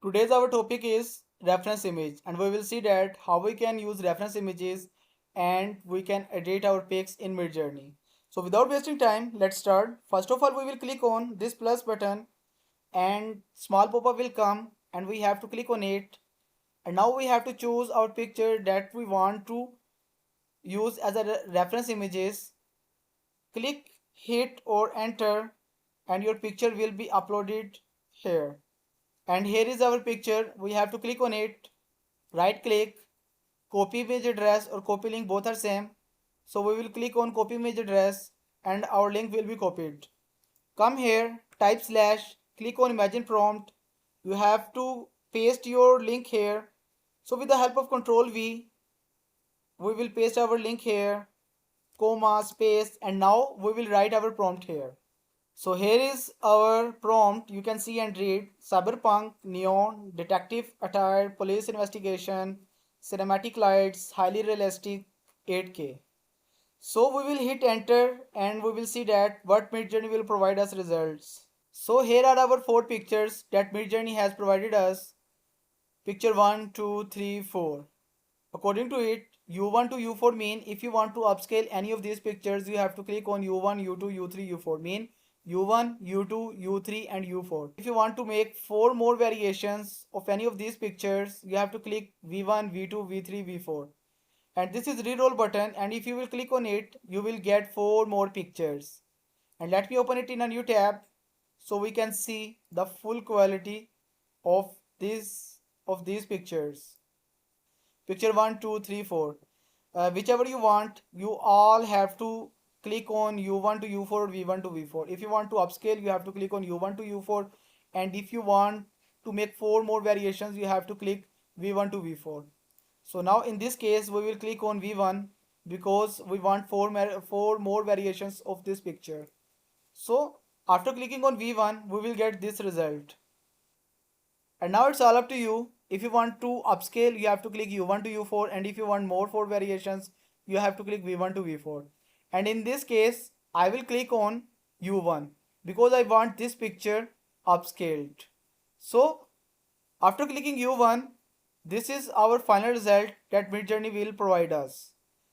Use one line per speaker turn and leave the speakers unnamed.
Today's our topic is reference image, and we will see that how we can use reference images and we can edit our pics in MidJourney. So without wasting time, let's start. First of all, we will click on this plus button and small pop-up will come and we have to click on it. And now we have to choose our picture that we want to use as a reference images. Click, hit or enter and your picture will be uploaded here. And here is our picture. We have to click on it, right click, copy image address or copy link, both are same. So we will click on copy image address and our link will be copied. Come here, type slash, click on imagine prompt. You have to paste your link here. So with the help of Control V, we will paste our link here, comma, space, and now we will write our prompt here. So here is our prompt. You can see and read cyberpunk, neon, detective attire, police investigation, cinematic lights, highly realistic, 8K. So we will hit enter and we will see that what MidJourney will provide us results. So here are our 4 pictures that MidJourney has provided us. Picture 1, 2, 3, 4. According to it, U1 to U4 mean if you want to upscale any of these pictures, you have to click on U1, U2, U3, U4. Mean U1, U2, U3 and U4. If you want to make 4 more variations of any of these pictures, you have to click V1, V2, V3, V4. And this is reroll button, and if you will click on it, you will get 4 more pictures. And let me open it in a new tab so we can see the full quality of these pictures. Picture 1, 2, 3, 4. Whichever you want, you all have to click on U1 to U4, V1 to V4. If you want to upscale, you have to click on U1 to U4, and if you want to make 4 more variations, you have to click V1 to V4. So now in this case, we will click on V1 because we want 4 more variations of this picture. So after clicking on V1, we will get this result. And now it's all up to you. If you want to upscale, you have to click U1 to U4, and if you want more 4 variations, you have to click V1 to V4. And in this case, I will click on U1 because I want this picture upscaled. So after clicking U1, this is our final result that MidJourney will provide us.